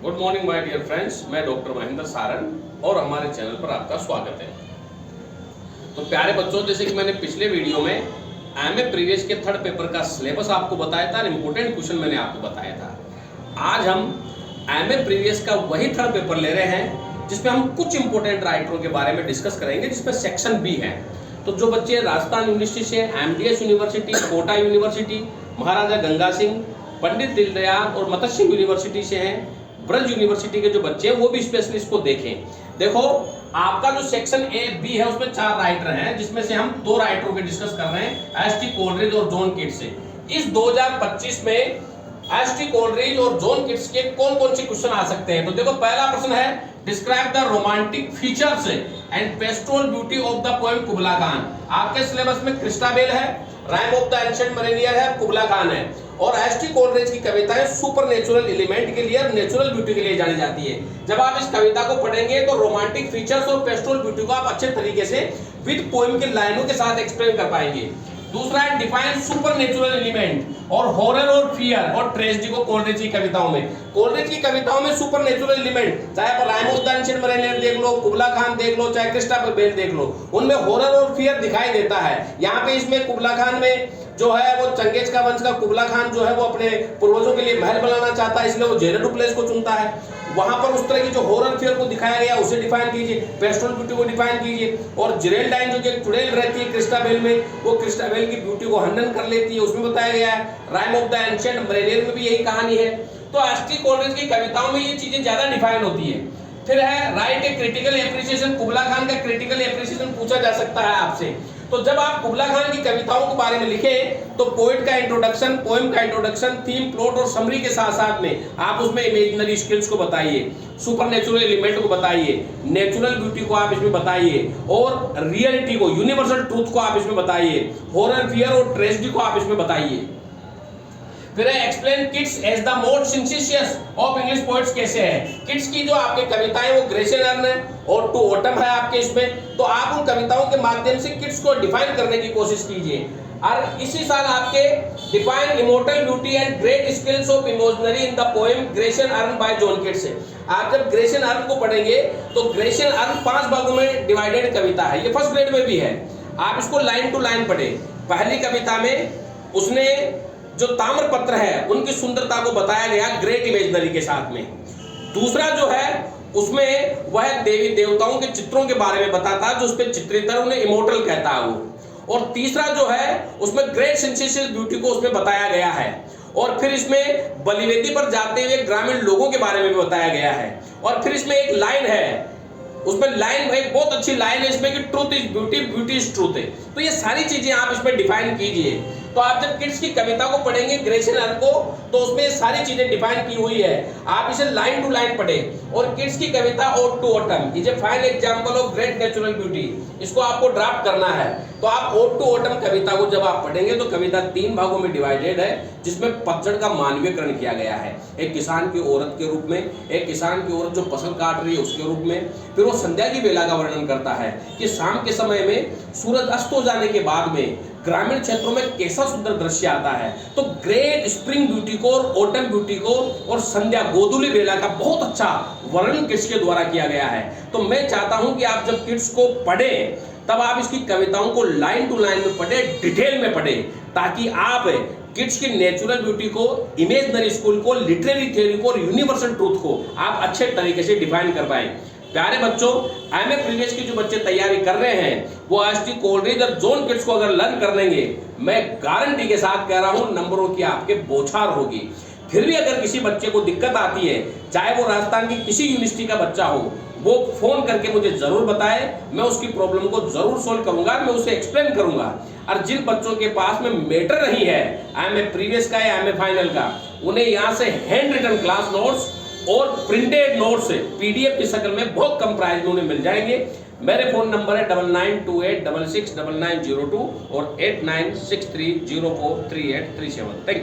Good morning my dear friends, मैं doctor Mahendra Saran और हमारे चैनल पर आपका स्वागत है। तो प्यारे बच्चों, जैसे कि मैंने पिछले वीडियो में एमए प्रीवियस के थर्ड पेपर का सिलेबस आपको बताया था, इंपॉर्टेंट क्वेश्चन मैंने आपको बताया था। आज हम एमए प्रीवियस का वही थर्ड पेपर ले रहे हैं जिसमें हम कुछ इंपॉर्टेंट राइटरों के बारे में डिस्कस करेंगे, जिसमें सेक्शन बी है। तो जो बच्चे राजस्थान यूनिवर्सिटी से, एमडीएस यूनिवर्सिटी, कोटा यूनिवर्सिटी, महाराजा गंगा सिंह, पंडित दीनदयाल और मत्स्य यूनिवर्सिटी से हैं, ब्रज यूनिवर्सिटी के जो बच्चे हैं वो भी स्पेशली इसको देखें। देखो, आपका जो सेक्शन ए बी है उसमें 4 राइटर हैं, जिसमें से हम 2 राइटरों के डिस्कस कर रहे हैं, एस टी कोलरिज और जॉन किट्स से। इस 2025 में एस टी कोलरिज और जॉन किट्स के कौन कौन से क्वेश्चन आ सकते हैं। तो देखो, पहला प्रश्न है, describe the romantic features and pastoral beauty of the poem Kubla Khan. आपके सिलेबस में क्रिस्टाबेल है, rime of the ancient mariner है, कुबला खान है, और एस टी कोलरिज की कविताएं सुपर नेचुरल एलिमेंट के लिए और नेचुरल ब्यूटी के लिए जानी जाती है। जब आप इस कविता को पढ़ेंगे तो रोमांटिक फीचर्स और पेस्टोरल ब्यूटी को आप अच्छे तरीके से विद पोएम के लाइनों के साथ एक्सप्लेन कर पाएंगे। दूसरा है, डिफाइन सुपर नेचुरल एलिमेंट और हॉरर और फियर और ट्रेजेडी को कोलरिज की कविताओं में। कोलरिज की कविताओं में सुपर नेचुरल एलिमेंट, चाहे आप राइम ऑफ द एंशिएंट मरीनियर देख लो, कुबला खान देख लो, चाहे क्रिस्टाबेल देख लो, उनमें हॉरर और फियर दिखाई देता है। यहाँ पे इसमें कुबला खान में जो है वो चंगेज का वंश का कुबला खान जो है वो अपने पूर्वजों के लिए महल बनाना चाहता है, इसलिए वो जेरेडो प्लेस को चुनता है। वहां पर उस तरह की जो हॉरर फियर को दिखाया गया उसे डिफाइन कीजिए, पेस्टोरल ब्यूटी को डिफाइन कीजिए। और जिरेल्डाइन जो एक चुड़ैल रहती है क्रिस्टाबेल में, वो क्रिस्टाबेल की ब्यूटी को हनन कर लेती है, उसमें बताया गया है। राइम ऑफ द एंशिएंट मरीनियर में भी यही कहानी है। तो एस टी कोलरिज की कविताओं में ये चीजें ज्यादा डिफाइन होती है। फिर है, right a critical appreciation. कुबला Khan का क्रिटिकल एप्रिसिएशन पूछा जा सकता है आपसे। तो जब आप कुबला खान की कविताओं के बारे में लिखें तो पोएट का इंट्रोडक्शन, पोएम का इंट्रोडक्शन, थीम, प्लॉट और समरी के साथ साथ में आप उसमें इमेजिनरी स्किल्स को बताइए, सुपर नेचुरल एलिमेंट को बताइए, नेचुरल ब्यूटी को आप इसमें बताइए, और रियलिटी को, यूनिवर्सल ट्रूथ को आप इसमें बताइए, हॉरर, फियर और ट्रेजेडी को आप इसमें बताइए। फिर है, explain Keats as the most sensuous of English poets. कैसे है किट्स की जो आपकी कविताएं वो ग्रेशियन अर्न है और टू ऑटम है आपके इसमें, तो आप उन कविताओं के माध्यम से किट्स को डिफाइन करने की कोशिश कीजिए। और इसी साल आपके define immortal beauty and great skills of emotionary in the poem Grecian urn by John Keats है। आप जब ग्रेशियन अर्न को पढ़ेंगे तो ग्रेशियन अर्न 5 भागों में डिवाइडेड कविता है, ये फर्स्ट ग्रेड में भी है। आप इसको लाइन टू लाइन पढ़े। पहली कविता में उसने जो ताम्रपत्र है उनकी सुंदरता को बताया गया ग्रेट इमेजनरी के साथ में। दूसरा जो है उसमें वह देवी देवताओं के चित्रों के बारे में बताता है, जो उस पर चित्रित है उन्हें इमोर्टल कहता है वो। और तीसरा जो है उसमें ग्रेट सेंसेशनल ब्यूटी को उसमें बताया गया है। और फिर इसमें बलिवेदी पर जाते हुए ग्रामीण लोगों के बारे में भी बताया गया है। और फिर इसमें एक लाइन है, उसमें लाइन एक बहुत अच्छी लाइन है इसमें कि truth is beauty, beauty is truth है। तो ये सारी चीजें आप इसमें डिफाइन कीजिए। तो आप जब किड्स की कविता को पढ़ेंगे ग्रेशियन अर्न को, तो उसमें सारी चीजें डिफाइन की हुई है। आप इसे लाइन टू लाइन पढ़ें। और किड्स की कविता ode to autumn is a fine example of great natural beauty, इसको आपको ड्राफ्ट करना है। तो आप ओड टू ऑटम कविता को जब आप पढ़ेंगे तो कविता 3 भागों में डिवाइडेड है, जिसमें पतझड़ का मानवीयकरण किया गया है, एक किसान की औरत के रूप में, एक किसान की औरत जो फसल काट रही है उसके रूप में। फिर वो संध्या की बेला का वर्णन करता है कि शाम के समय में सूरज अस्त हो जाने के बाद में ग्रामीण क्षेत्रों में कैसा सुंदर दृश्य आता है। तो ग्रेट स्प्रिंग ब्यूटी को और ऑटम ब्यूटी को और संध्या गोधूली बेला का बहुत अच्छा वर्णन किड्स के द्वारा किया गया है। तो मैं चाहता हूं कि आप जब किड्स को पढ़ें तब आप इसकी कविताओं को लाइन टू लाइन में पढ़ें, डिटेल में पढ़ें, ताकि आप किड्स की नेचुरल ब्यूटी को, इमेजनरी स्कूल को, लिटरेरी थ्योरी को और यूनिवर्सल ट्रूथ को आप अच्छे तरीके से डिफाइन कर पाएं। प्यारे बच्चों, एमए प्रीवियस की जो बच्चे तैयारी कर रहे हैं वो एस टी कोलरिज और जॉन किट्स को अगर लर्न कर लेंगे, मैं गारंटी के साथ कह रहा हूं नंबरों की आपके बौछार होगी। फिर भी अगर किसी बच्चे को दिक्कत आती है, चाहे वो राजस्थान की किसी यूनिवर्सिटी का बच्चा हो, वो फोन करके मुझे जरूर बताए, मैं उसकी प्रॉब्लम को जरूर सोल्व करूंगा, मैं उसे एक्सप्लेन करूंगा। और जिन बच्चों के पास में मैटर नहीं है एमए प्रीवियस का या एमए फाइनल का, उन्हें यहाँ से हैंड रिटन क्लास नोट्स और प्रिंटेड नोट्स पीडीएफ की शक्ल में बहुत कम प्राइस में उन्हें मिल जाएंगे। मेरे फोन नंबर है 9928669902 और 8963043837। Thank you.